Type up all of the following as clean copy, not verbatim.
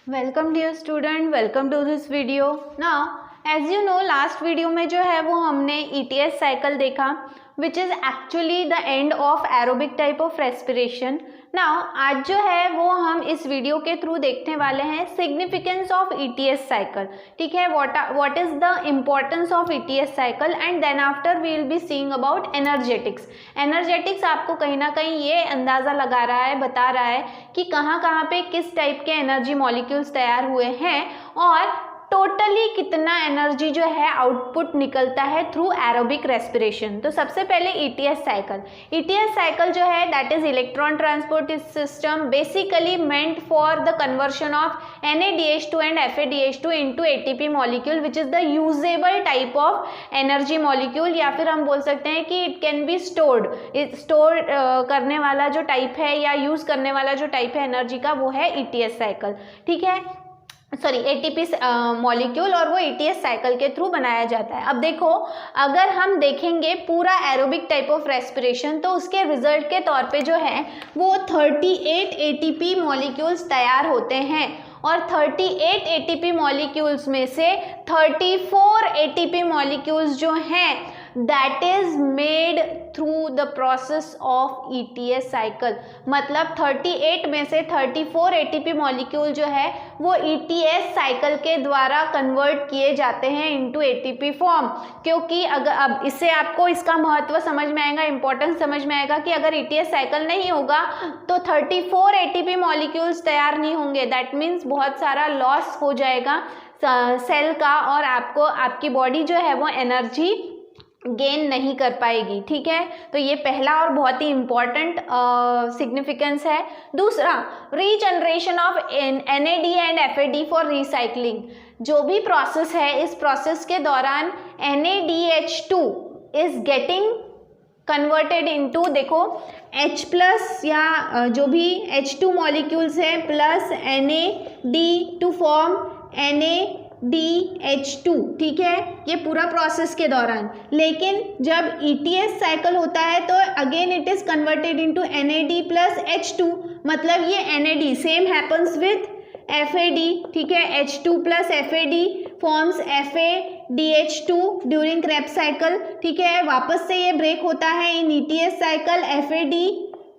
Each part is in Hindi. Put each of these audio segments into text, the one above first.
Welcome dear student, welcome to this video. Now as you know last video में जो है वो हमने ETS साइकिल देखा which is actually the end of aerobic type of respiration. Now आज जो है वो हम इस वीडियो के थ्रू देखने वाले हैं सिग्निफिकेंस ऑफ ETS साइकिल। ठीक है, what is the importance of ETS cycle and then after we will be seeing about energetics. Energetics आपको कहीं ना कहीं ये अंदाज़ा लगा रहा है, बता रहा है कि कहाँ कहाँ पे किस टाइप के एनर्जी मॉलिक्यूल्स तैयार हुए हैं और टोटली कितना एनर्जी जो है आउटपुट निकलता है थ्रू एरोबिक रेस्पिरेशन। तो सबसे पहले ETS साइकिल। ETS साइकिल जो है that is electron transport system, basically meant for the conversion of NADH2 and FADH2 into ATP molecule which is the usable type of energy molecule, या फिर हम बोल सकते हैं कि it can be stored. Store करने वाला जो टाइप है या यूज करने वाला जो टाइप है एनर्जी का वो है ETS साइकिल। ठीक है, सॉरी ATP मॉलिक्यूल, और वो ETS साइकिल के थ्रू बनाया जाता है। अब देखो, अगर हम देखेंगे पूरा एरोबिक टाइप ऑफ रेस्पिरेशन तो उसके रिजल्ट के तौर पे जो है वो 38 ATP मॉलिक्यूल्स तैयार होते हैं और 38 ATP मॉलिक्यूल्स में से 34 ATP मॉलिक्यूल्स जो हैं that is made through the process of ETS cycle. मतलब 38 में से 34 ATP मॉलिक्यूल जो है वो ETS साइकिल के द्वारा कन्वर्ट किए जाते हैं इनटू ATP फॉर्म। क्योंकि अगर अब इससे आपको इसका महत्व समझ में आएगा, इंपॉर्टेंस समझ में आएगा कि अगर ETS साइकिल नहीं होगा तो 34 ATP मॉलिक्यूल्स तैयार नहीं होंगे। दैट मीन्स बहुत सारा लॉस हो जाएगा सेल का और आपको आपकी बॉडी जो है वो एनर्जी गेन नहीं कर पाएगी। ठीक है, तो ये पहला और बहुत ही इम्पॉर्टेंट सिग्निफिकेंस है। दूसरा, regeneration of NAD and FAD for recycling. जो भी प्रोसेस है इस प्रोसेस के दौरान NADH2 is getting converted into, देखो H प्लस या जो भी H2 मॉलिक्यूल्स है plus NAD to form NADH2। ठीक है, ये पूरा प्रोसेस के दौरान। लेकिन जब ETS साइकिल होता है तो again it is converted into NAD plus H2। मतलब ये NAD same happens with FAD। ठीक है, H2 plus FAD forms FADH2 during Krebs cycle. ठीक है, वापस से ये ब्रेक होता है इन ETS cycle FAD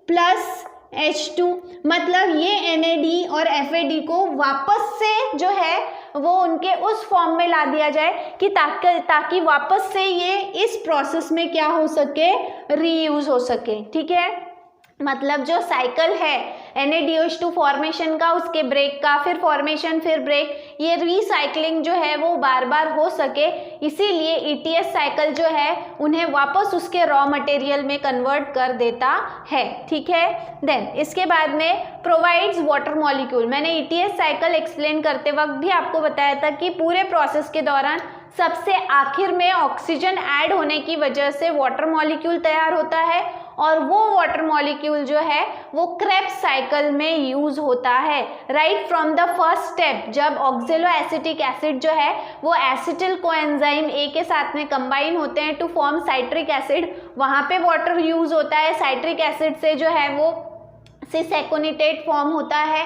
plus H2। मतलब ये NAD और FAD को वापस से जो है वो उनके उस फॉर्म में ला दिया जाए कि ताकि वापस से ये इस प्रोसेस में क्या हो सके, रीयूज हो सके। ठीक है, मतलब जो साइकिल है NADH2 फॉर्मेशन का, उसके ब्रेक का, फिर फॉर्मेशन, फिर ब्रेक, ये रीसाइक्लिंग जो है वो बार बार हो सके, इसीलिए ETS साइकिल जो है उन्हें वापस उसके रॉ मटेरियल में कन्वर्ट कर देता है। ठीक है, देन इसके बाद में प्रोवाइड्स वाटर मॉलिक्यूल। मैंने ETS साइकिल एक्सप्लेन करते वक्त भी आपको बताया था कि पूरे प्रोसेस के दौरान सबसे आखिर में ऑक्सीजन ऐड होने की वजह से वाटर मॉलिक्यूल तैयार होता है और वो वाटर मॉलिक्यूल जो है वो क्रेब्स साइकिल में यूज होता है। Right from the first step, जब ऑक्जेलो एसिटिक एसिड जो है वो एसिटिल कोएंजाइम A के साथ में कंबाइन होते हैं टू फॉर्म साइट्रिक एसिड, वहाँ पे वाटर यूज होता है। साइट्रिक एसिड से जो है वो सिस एकोनिटेट फॉर्म होता है,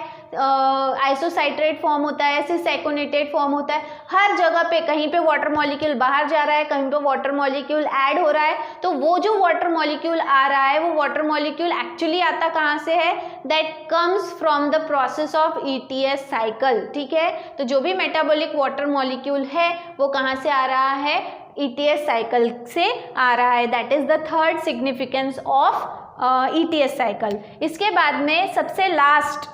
आइसोसाइट्रेट फॉर्म होता है, सिस एकोनिटेट फॉर्म होता है। हर जगह पे कहीं पे वाटर मॉलिक्यूल बाहर जा रहा है, कहीं पे वाटर मॉलिक्यूल ऐड हो रहा है। तो वो जो वाटर मॉलिक्यूल आ रहा है वो वाटर मॉलिक्यूल एक्चुअली आता कहाँ से है, that comes from the process of ETS cycle. ठीक है, तो जो भी मेटाबॉलिक वाटर मॉलिक्यूल है वो कहाँ से आ रहा है, ETS साइकिल से आ रहा है। That is the third significance of ETS cycle. इसके बाद में सबसे लास्ट,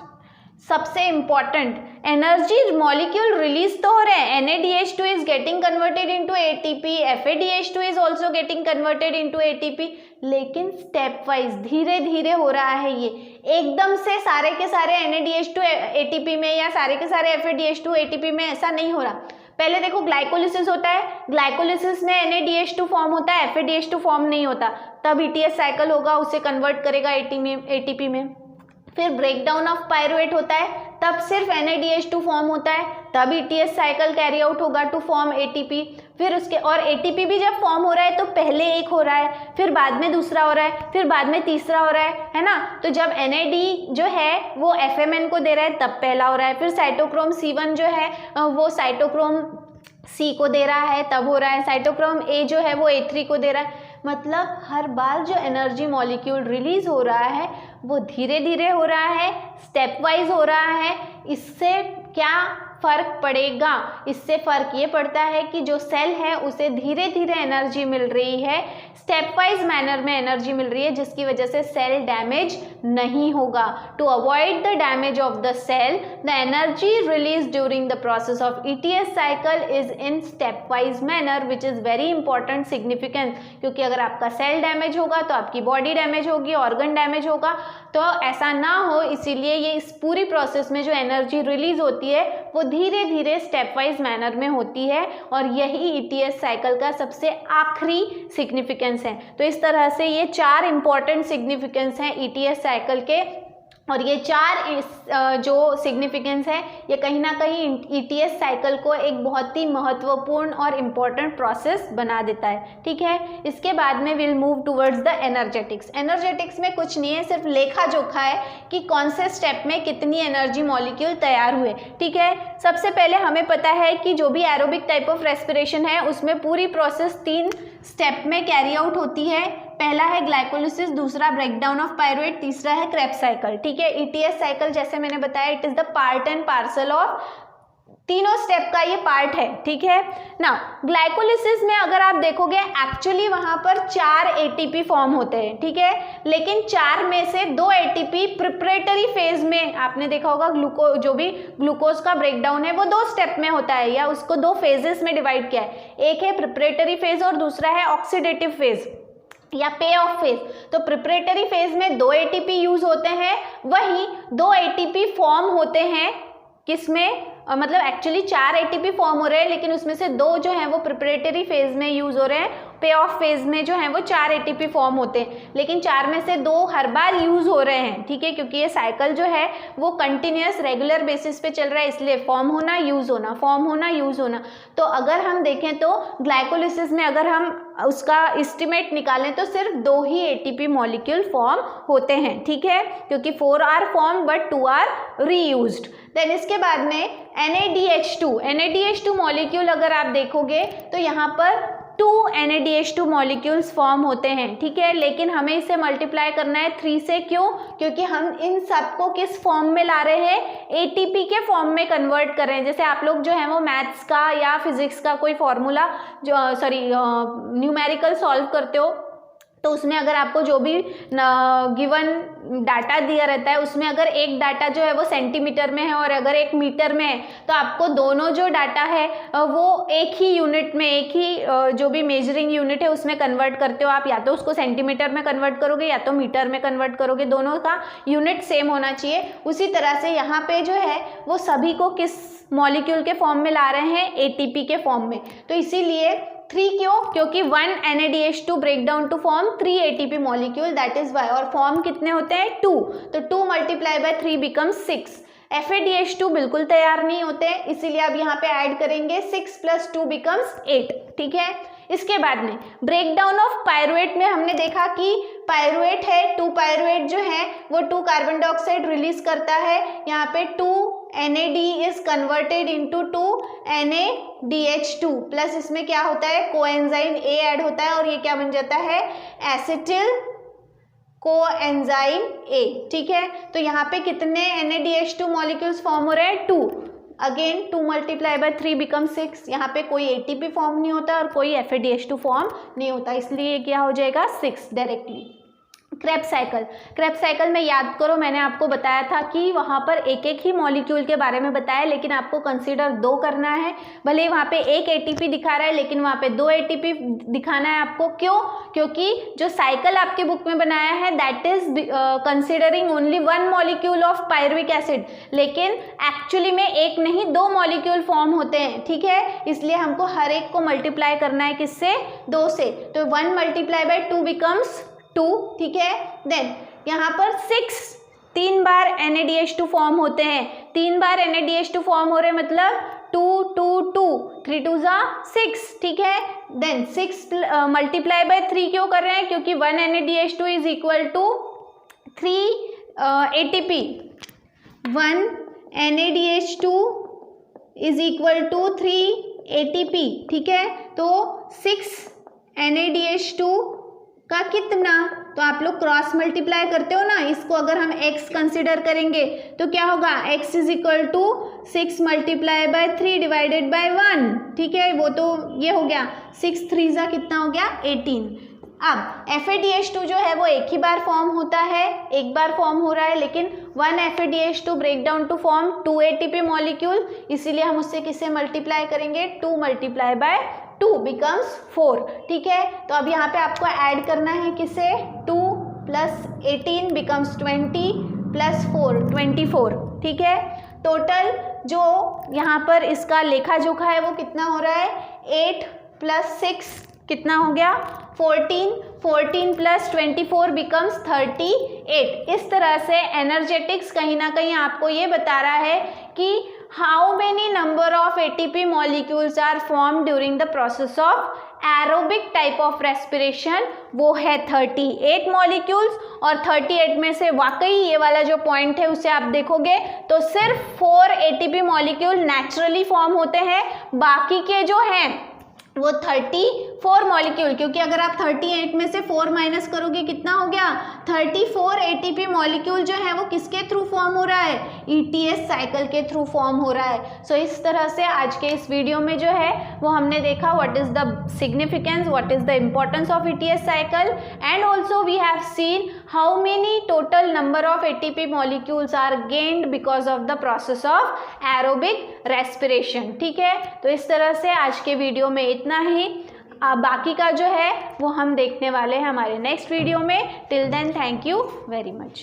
सबसे इंपॉर्टेंट, एनर्जी मॉलिक्यूल रिलीज तो हो रहे हैं, NADH2 is getting converted into ATP, FADH2 is also getting converted into ATP, लेकिन स्टेप वाइज धीरे धीरे हो रहा है। ये एकदम से सारे के सारे NADH2 ATP में या सारे के सारे FADH2 ATP में ऐसा नहीं हो रहा। पहले देखो ग्लाइकोलिसिस होता है, ग्लाइकोलिसिस में NADH2 फॉर्म होता है, FADH2 फॉर्म नहीं होता, तब ETS साइकिल होगा, उसे कन्वर्ट करेगा ATP में। फिर ब्रेकडाउन ऑफ पायरुवेट होता है, तब सिर्फ NADH2 फॉर्म होता है, तब ETS साइकिल कैरी आउट होगा टू फॉर्म ATP। फिर उसके और ATP भी जब फॉर्म हो रहा है तो पहले एक हो रहा है, फिर बाद में दूसरा हो रहा है, फिर बाद में तीसरा हो रहा है ना। तो जब NAD जो है वो FMN को दे रहा है तब पहला हो रहा है, फिर साइटोक्रोम C1 जो है वो साइटोक्रोम C को दे रहा है तब हो रहा है, साइटोक्रोम A जो है वो A3 को दे रहा है। मतलब हर बार जो एनर्जी मॉलिक्यूल रिलीज हो रहा है वो धीरे धीरे हो रहा है, स्टेप वाइज हो रहा है। इससे क्या फ़र्क पड़ेगा? इससे फ़र्क ये पड़ता है कि जो सेल है उसे धीरे धीरे एनर्जी मिल रही है, स्टेप वाइज मैनर में एनर्जी मिल रही है, जिसकी वजह से सेल डैमेज नहीं होगा। To avoid the damage of the cell, the energy release during the process of ETS cycle is in step wise manner, which is very important significance. क्योंकि अगर आपका सेल डैमेज होगा तो आपकी बॉडी डैमेज होगी, ऑर्गन डैमेज होगा, तो ऐसा ना हो इसीलिए ये इस पूरी प्रोसेस में जो एनर्जी रिलीज होती है वो धीरे धीरे स्टेप वाइज मैनर में होती है, और यही ETS साइकिल का सबसे आखिरी सिग्निफिकेंस है। तो इस तरह से ये 4 इंपॉर्टेंट सिग्निफिकेंस हैं ETS साइकिल के, और ये 4 जो सिग्निफिकेंस है ये कहीं ना कहीं ETS साइकिल को एक बहुत ही महत्वपूर्ण और इम्पॉर्टेंट प्रोसेस बना देता है। ठीक है, इसके बाद में will move towards the energetics. Energetics में कुछ नहीं है, सिर्फ लेखा जोखा है कि कौन से स्टेप में कितनी एनर्जी मॉलिक्यूल तैयार हुए। ठीक है, सबसे पहले हमें पता है कि जो भी एरोबिक टाइप ऑफ रेस्पिरेशन है उसमें पूरी प्रोसेस 3 स्टेप में कैरी आउट होती है। पहला है ग्लाइकोलिसिस, दूसरा ब्रेकडाउन ऑफ पायरुवेट, तीसरा है क्रेब्स साइकिल। ठीक है, ETS साइकिल जैसे मैंने बताया it is the part and parcel of तीनों स्टेप का ये पार्ट है। ठीक है ना, ग्लाइकोलिसिस में अगर आप देखोगे एक्चुअली वहां पर 4 ATP फॉर्म होते हैं। ठीक है, लेकिन 4 में से 2 ATP प्रिपरेटरी फेज में, आपने देखा होगा जो भी ग्लूकोज का ब्रेकडाउन है वो 2 स्टेप में होता है, या उसको 2 फेजेस में डिवाइड किया है। एक है प्रिपरेटरी फेज और दूसरा है ऑक्सीडेटिव फेज या पे ऑफ फेज। तो प्रिपरेटरी फेज में 2 ATP यूज होते हैं, वहीं 2 ATP फॉर्म होते हैं किसमें, मतलब एक्चुअली 4 ATP फॉर्म हो रहे हैं, लेकिन उसमें से 2 जो हैं वो प्रिपरेटरी फेज में यूज हो रहे हैं, पे ऑफ फेज में जो है वो 4 ATP फॉर्म होते हैं, लेकिन 4 में से 2 हर बार यूज हो रहे हैं। ठीक है, क्योंकि ये साइकिल जो है वो कंटिन्यूस रेगुलर बेसिस पे चल रहा है, इसलिए फॉर्म होना यूज होना, फॉर्म होना यूज होना। तो अगर हम देखें तो ग्लाइकोलिसिस में अगर हम उसका एस्टिमेट निकालें तो सिर्फ 2 ही ATP मॉलिक्यूल फॉर्म होते हैं। ठीक है, क्योंकि 4 are form but 2 are reused. Then इसके बाद में NADH2 मॉलिक्यूल अगर आप देखोगे तो यहाँ पर 2 NADH2 मॉलिक्यूल्स फॉर्म होते हैं। ठीक है, लेकिन हमें इसे मल्टीप्लाई करना है 3 से। क्यों? क्योंकि हम इन सबको किस फॉर्म में ला रहे हैं, ATP के फॉर्म में कन्वर्ट कर रहे हैं। जैसे आप लोग जो है वो मैथ्स का या फिजिक्स का कोई फॉर्मूला जो न्यूमेरिकल सॉल्व करते हो, तो उसमें अगर आपको जो भी गिवन डाटा दिया रहता है उसमें अगर एक डाटा जो है वो सेंटीमीटर में है और अगर एक मीटर में है, तो आपको दोनों जो डाटा है वो एक ही यूनिट में, एक ही जो भी मेजरिंग यूनिट है उसमें कन्वर्ट करते हो आप। या तो उसको सेंटीमीटर में कन्वर्ट करोगे या तो मीटर में कन्वर्ट करोगे, दोनों का यूनिट सेम होना चाहिए। उसी तरह से यहाँ पे जो है वो सभी को किस मॉलिक्यूल के फॉर्म में ला रहे हैं, ATP के फॉर्म में। तो इसीलिए 3 क्यों? क्योंकि 1 NADH2 break down to form 3 ATP molecule, that is why. और फॉर्म कितने होते हैं? 2, तो 2 मल्टीप्लाई बाय 3 बिकम्स 6। FADH2 बिल्कुल तैयार नहीं होते, इसीलिए अब यहाँ पे ऐड करेंगे 6 + 2 बिकम्स 8। ठीक है, इसके बाद में ब्रेक डाउन ऑफ पायरुवेट में हमने देखा कि पायरुवेट है, 2 पायरुवेट जो है वो 2 कार्बन डाइऑक्साइड रिलीज करता है। यहाँ पे 2 NAD is converted into 2 NADH2 plus इसमें क्या होता है, कोएंजाइम A ऐड होता है और ये क्या बन जाता है, एसिटिल कोएंजाइम A। ठीक है, तो यहाँ पे कितने NADH2 मॉलिक्यूल्स फॉर्म हो रहे हैं, 2। Again 2 multiply by 3 become 6। यहाँ पे कोई ATP फॉर्म नहीं होता और कोई FADH2 फॉर्म नहीं होता, इसलिए क्या हो जाएगा 6 डायरेक्टली। क्रेब्स साइकिल में याद करो मैंने आपको बताया था कि वहाँ पर एक एक ही मॉलिक्यूल के बारे में बताया, लेकिन आपको कंसीडर 2 करना है। भले ही वहाँ पे एक ATP दिखा रहा है लेकिन वहाँ पे 2 ATP दिखाना है आपको। क्यों? क्योंकि जो साइकिल आपके बुक में बनाया है that is considering only 1 molecule of pyruvic acid, लेकिन एक्चुअली में एक नहीं 2 मॉलिक्यूल फॉर्म होते हैं। ठीक है, इसलिए हमको हर एक को मल्टीप्लाई करना है किससे, 2 से। तो 1 मल्टीप्लाई बाय 2 बिकम्स 2। ठीक है, देन यहाँ पर 6 3 बार NaDH2 फॉर्म होते हैं, 3 बार NaDH2 फॉर्म हो रहे हैं, मतलब 2 2 2, 3 2 जा 6, ठीक है। देन 6 मल्टीप्लाई बाय 3 क्यों कर रहे हैं, क्योंकि 1 NaDH2 is equal to 3 ATP, 1 NaDH2 is equal to 3 ATP, ठीक है। तो 6 NaDH2 का कितना, तो आप लोग क्रॉस मल्टीप्लाई करते हो ना, इसको अगर हम x कंसिडर करेंगे तो क्या होगा, x is equal to 6 multiply by 3 divided by 1, ठीक है। वो तो ये हो गया 6 3 जा कितना हो गया 18। अब FADH2 जो है वो एक ही बार फॉर्म होता है, एक बार फॉर्म हो रहा है, लेकिन 1 FADH2 break down to form 2 ATP molecule, इसीलिए हम उससे किससे मल्टीप्लाई करेंगे, 2 मल्टीप्लाई बाय 2 बिकम्स 4, ठीक है। तो अब यहाँ पे आपको ऐड करना है किसे, 2 प्लस 18 बिकम्स 20 प्लस 4 24, ठीक है। टोटल जो यहाँ पर इसका लेखा जोखा है वो कितना हो रहा है, 8 प्लस 6 कितना हो गया 14, 14 प्लस 24 बिकम्स 38। इस तरह से एनर्जेटिक्स कहीं ना कहीं आपको ये बता रहा है कि how many number of ATP molecules are form during the process of aerobic type of respiration, वो है 38 मॉलिक्यूल्स। और 38 में से वाकई ये वाला जो पॉइंट है उसे आप देखोगे तो सिर्फ 4 ATP मॉलिक्यूल नेचुरली फॉर्म होते हैं, बाकी के जो हैं वो 34 मॉलिक्यूल, क्योंकि अगर आप 38 में से 4 माइनस करोगे कितना हो गया 34 ATP मॉलिक्यूल जो है वो किसके थ्रू फॉर्म हो रहा है, ETS साइकिल के थ्रू फॉर्म हो रहा है। सो इस तरह से आज के इस वीडियो में जो है वो हमने देखा what is the significance, what is the importance of ETS cycle, and also we have seen how many total number of ATP molecules are gained because of the process of aerobic respiration, ठीक है। तो इस तरह से आज के वीडियो में इतना ही, बाकी का जो है वो हम देखने वाले हैं हमारे नेक्स्ट वीडियो में। Till then thank you very much.